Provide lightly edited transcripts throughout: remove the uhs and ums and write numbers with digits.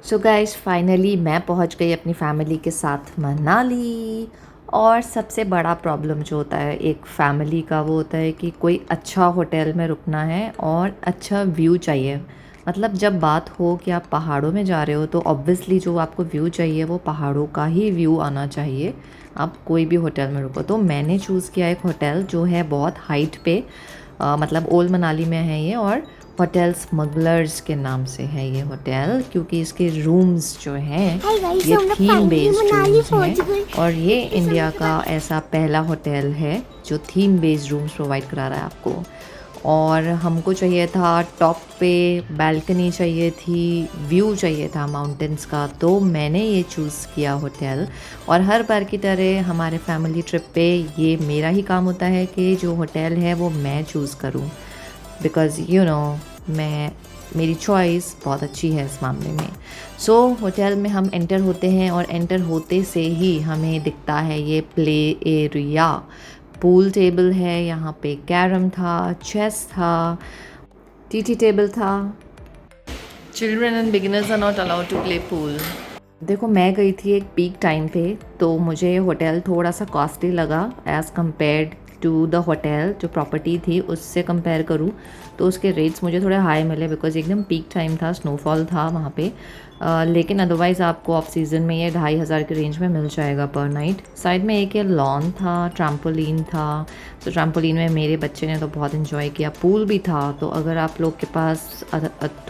So guys finally मैं पहुंच गई अपनी फैमिली के साथ मनाली। और सबसे बड़ा प्रॉब्लम जो होता है एक फैमिली का वो होता है कि कोई अच्छा होटल में रुकना है और अच्छा व्यू चाहिए। मतलब जब बात हो कि आप पहाड़ों में जा रहे हो तो ऑब्वियसली जो आपको व्यू चाहिए वो पहाड़ों का ही व्यू आना चाहिए। आप कोई भी होटल में रुको तो मैंने चूज़ किया एक होटल जो है बहुत हाइट पे, मतलब ओल्ड मनाली में है ये। और होटल स्मगलर्स के नाम से है ये होटल क्योंकि इसके रूम्स जो हैं हाय गाइस, ये हम लोग theme finally based Manali rooms हैं। पहुंच गए। और ये गाइस, हम इंडिया लोग का ऐसा पहला होटल है जो थीम बेस्ड रूम्स प्रोवाइड करा रहा है आपको। और हमको चाहिए था टॉप पे, बैल्कनी चाहिए थी, व्यू चाहिए था माउंटेन्स का, तो मैंने ये चूज़ किया होटल। और हर बार की तरह हमारे फैमिली ट्रिप पे ये मेरा ही काम होता है कि जो होटल है वो मैं चूज़ करूँ, बिकॉज़ मैं मेरी चॉइस बहुत अच्छी है इस मामले में। सो होटल में हम एंटर होते हैं और एंटर होते से ही हमें दिखता है ये प्ले एरिया। पूल टेबल है यहाँ पे, कैरम था, चेस था, टीटी टेबल था। Children and beginners are not allowed to play pool. देखो मैं गई थी एक पीक टाइम पे, तो मुझे होटल थोड़ा सा कॉस्टली लगा as compared to the hotel जो प्रॉपर्टी थी उससे कंपेयर करूँ तो उसके रेट्स मुझे थोड़े हाई मिले बिकॉज एकदम पीक टाइम था, स्नोफॉल था वहाँ पे। लेकिन अदरवाइज़ आपको ऑफ सीज़न में ये 2,500 के रेंज में मिल जाएगा पर नाइट। साइड में एक ये लॉन था, ट्रैम्पोलिन था। तो ट्रैम्पोलिन में मेरे बच्चे ने तो बहुत इन्जॉय किया, पूल भी था। तो अगर आप लोग के पास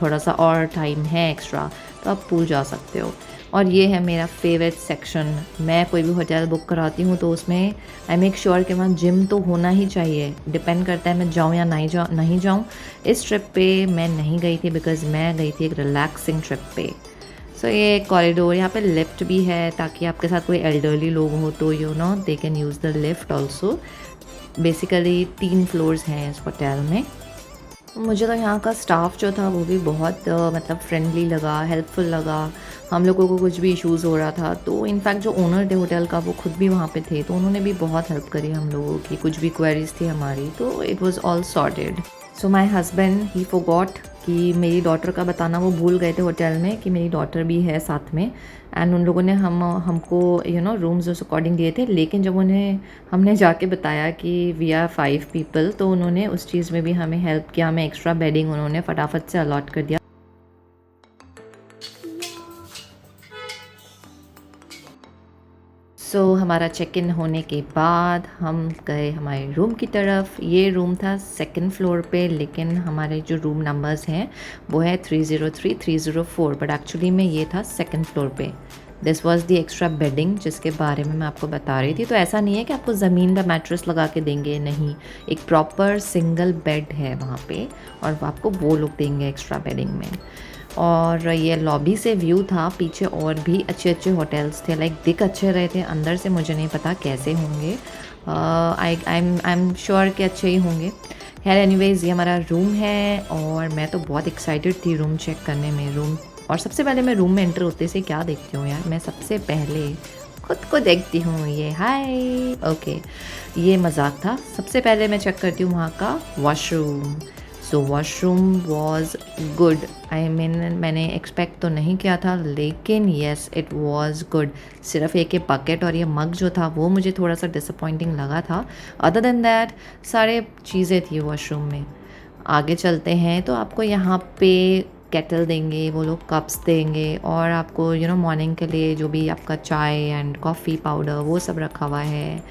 थोड़ा सा और टाइम है एक्स्ट्रा तो आप पूल जा सकते हो। और ये है मेरा फेवरेट सेक्शन। मैं कोई भी होटल बुक कराती हूँ तो उसमें आई मेक श्योर कि वहाँ जिम तो होना ही चाहिए। डिपेंड करता है मैं जाऊँ या नहीं जाऊँ। इस ट्रिप पे मैं नहीं गई थी बिकॉज़ मैं गई थी एक रिलैक्सिंग ट्रिप पे। सो ये कॉरिडोर, यहाँ पे लिफ्ट भी है ताकि आपके साथ कोई एल्डरली लोग हो तो they can use the lift also. Basically 3 floors हैं इस होटल में। मुझे तो यहाँ का स्टाफ जो था वो भी बहुत मतलब फ्रेंडली लगा, हेल्पफुल लगा। हम लोगों को कुछ भी इश्यूज़ हो रहा था तो इनफैक्ट जो ओनर थे होटल का वो खुद भी वहाँ पे थे, तो उन्होंने भी बहुत हेल्प करी हम लोगों की। कुछ भी क्वेरीज थी हमारी तो it was all sorted. So my husband he forgot कि मेरी डॉटर का बताना, वो भूल गए थे होटल में कि मेरी डॉटर भी है साथ में। एंड उन लोगों ने हमको रूम्स उस अकॉर्डिंग दिए थे, लेकिन जब हमने जाके बताया कि वी आर 5 पीपल तो उन्होंने उस चीज़ में भी हमें हेल्प किया। हमें एक्स्ट्रा बेडिंग उन्होंने फटाफट से अलॉट कर दिया। हमारा चेक इन होने के बाद हम गए हमारे रूम की तरफ। ये रूम था सेकंड फ्लोर पे, लेकिन हमारे जो रूम नंबर्स हैं वो है 303 304, बट एक्चुअली में ये था सेकंड फ्लोर पे। This was the extra bedding जिसके बारे में मैं आपको बता रही थी। तो ऐसा नहीं है कि आपको ज़मीन का मैट्रेस लगा के देंगे, नहीं, एक प्रॉपर सिंगल बेड है वहाँ पे और आपको वो लोग देंगे एक्स्ट्रा बेडिंग में। और ये लॉबी से व्यू था, पीछे और भी अच्छे अच्छे होटल्स थे, लाइक दिख अच्छे रहे थे, अंदर से मुझे नहीं पता कैसे होंगे। आई एम श्योर कि अच्छे ही होंगे। खैर एनीवेज ये हमारा रूम है और मैं तो बहुत एक्साइटेड थी रूम चेक करने में। रूम, और सबसे पहले मैं रूम में एंटर होते से क्या देखती हूँ यार, मैं सबसे पहले खुद को देखती हूँ। ये हाय ओके, ये मजाक था। सबसे पहले मैं चेक करती हूँ वहाँ का washroom. So washroom was good. I mean मैंने एक्सपेक्ट तो नहीं किया था, लेकिन येस इट वॉज गुड। सिर्फ एक बकेट और ये मग जो था वो मुझे थोड़ा सा डिसअपॉइंटिंग लगा था। अदर देन दैट सारे चीज़ें थी वॉशरूम में। आगे चलते हैं तो आपको यहाँ पे केटल देंगे, वो लोग कप्स देंगे, और आपको मॉर्निंग के लिए जो भी आपका चाय एंड कॉफ़ी पाउडर वो सब रखा हुआ है।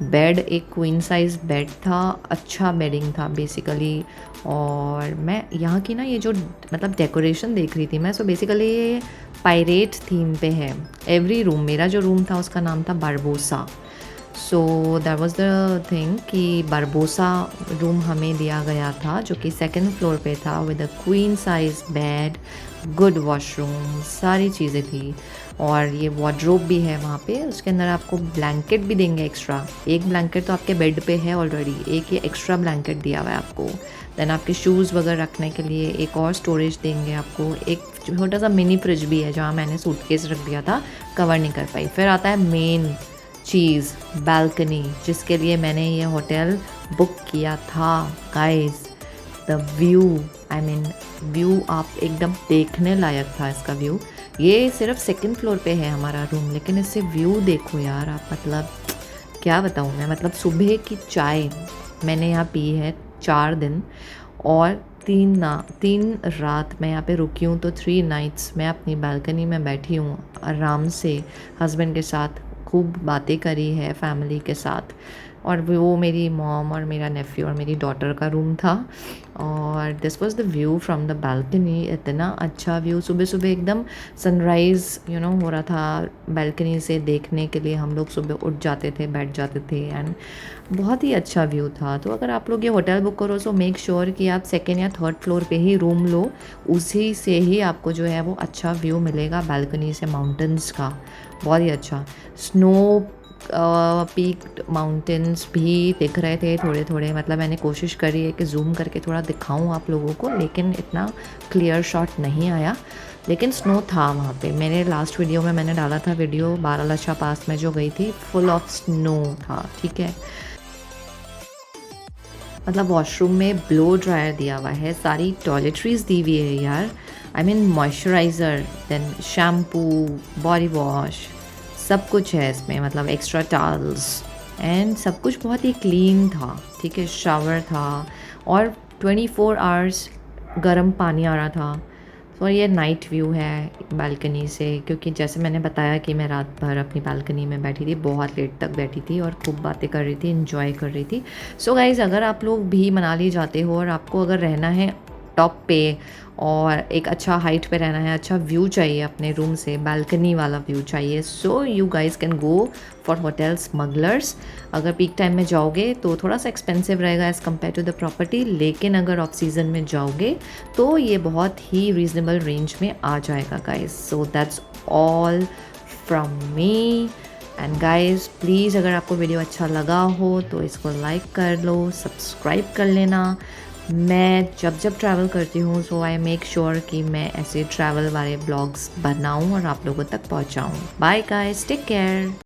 बेड एक क्वीन साइज़ बेड था, अच्छा बेडिंग था बेसिकली। और मैं यहाँ की ये जो मतलब डेकोरेशन देख रही थी मैं, सो बेसिकली ये पायरेट थीम पे है एवरी रूम। मेरा जो रूम था उसका नाम था Barbosa. So that was the thing कि बारबोसा रूम हमें दिया गया था जो कि सेकंड फ्लोर पे था, with a queen size bed, good washroom, सारी चीज़ें थी। और ये वार्डरोब भी है वहाँ पे, उसके अंदर आपको ब्लैंकेट भी देंगे एक्स्ट्रा। एक ब्लैंकेट तो आपके बेड पे है ऑलरेडी, एक ये एक्स्ट्रा ब्लैंकेट दिया हुआ है आपको। देन आपके शूज़ वगैरह रखने के लिए एक और स्टोरेज देंगे आपको। एक छोटा सा मिनी फ्रिज भी है जहाँ मैंने सूटकेस रख दिया था, कवर नहीं कर पाई। फिर आता है मेन चीज़, बालकनी, जिसके लिए मैंने ये होटल बुक किया था। Guys the view, I mean view आप एकदम देखने लायक था इसका व्यू। ये सिर्फ सेकंड फ्लोर पे है हमारा रूम, लेकिन इससे व्यू देखो यार आप, मतलब क्या बताऊँ मैं। मतलब सुबह की चाय मैंने यहाँ पी है 4 दिन, और 3 रात मैं यहाँ पे रुकी हूँ, तो 3 नाइट्स मैं अपनी बालकनी में बैठी हूँ आराम से हस्बैंड के साथ, खूब बातें करी है फैमिली के साथ। और वो मेरी मॉम और मेरा नेफ्यू और मेरी डॉटर का रूम था, और this was the view from the balcony. इतना अच्छा व्यू, सुबह सुबह एकदम सनराइज़ हो रहा था बालकनी से देखने के लिए। हम लोग सुबह उठ जाते थे, बैठ जाते थे, एंड बहुत ही अच्छा व्यू था। तो अगर आप लोग ये होटल बुक करो तो मेक श्योर कि आप सेकेंड या थर्ड फ्लोर पे ही रूम लो, उसी से ही आपको जो है वो अच्छा व्यू मिलेगा बालकनी से माउंटेन्स का, बहुत ही अच्छा। स्नो पीक्ड माउंटेन्स भी दिख रहे थे थोड़े थोड़े, मतलब मैंने कोशिश करी है कि जूम करके थोड़ा दिखाऊं आप लोगों को, लेकिन इतना क्लियर शॉट नहीं आया। लेकिन स्नो था वहाँ पे। मेरे लास्ट वीडियो में मैंने डाला था वीडियो, बारालाचा पास में जो गई थी, फुल ऑफ स्नो था, ठीक है। मतलब वॉशरूम में ब्लो ड्रायर दिया हुआ है, सारी टॉयलेटरीज दी हुई है यार। I mean moisturiser, then shampoo, body wash, सब कुछ है इसमें, मतलब एक्स्ट्रा टॉवल्स, एंड सब कुछ बहुत ही क्लीन था, ठीक है। शावर था, और 24 आवर्स गर्म पानी आ रहा था। तो ये नाइट व्यू है बालकनी से, क्योंकि जैसे मैंने बताया कि मैं रात भर अपनी बालकनी में बैठी थी, बहुत लेट तक बैठी थी और खूब बातें कर रही थी, इन्जॉय कर रही थी। सो गाइज़, अगर आप लोग भी मनाली जाते हो और आपको अगर रहना है टॉप पे और एक अच्छा हाइट पे रहना है, अच्छा व्यू चाहिए अपने रूम से, बालकनी वाला व्यू चाहिए, so you guys can go for Hotel Smugglers. अगर पीक टाइम में जाओगे तो थोड़ा सा एक्सपेंसिव रहेगा as compare to the property, लेकिन अगर ऑफ सीज़न में जाओगे तो ये बहुत ही रीज़नेबल रेंज में आ जाएगा guys. So that's all from me. And guys please, अगर आपको वीडियो अच्छा लगा हो तो इसको लाइक कर लो, सब्सक्राइब कर लेना। मैं जब जब ट्रैवल करती हूँ सो आई मेक श्योर कि मैं ऐसे ट्रैवल वाले ब्लॉग्स बनाऊँ और आप लोगों तक पहुँचाऊँ। Bye guys, take care.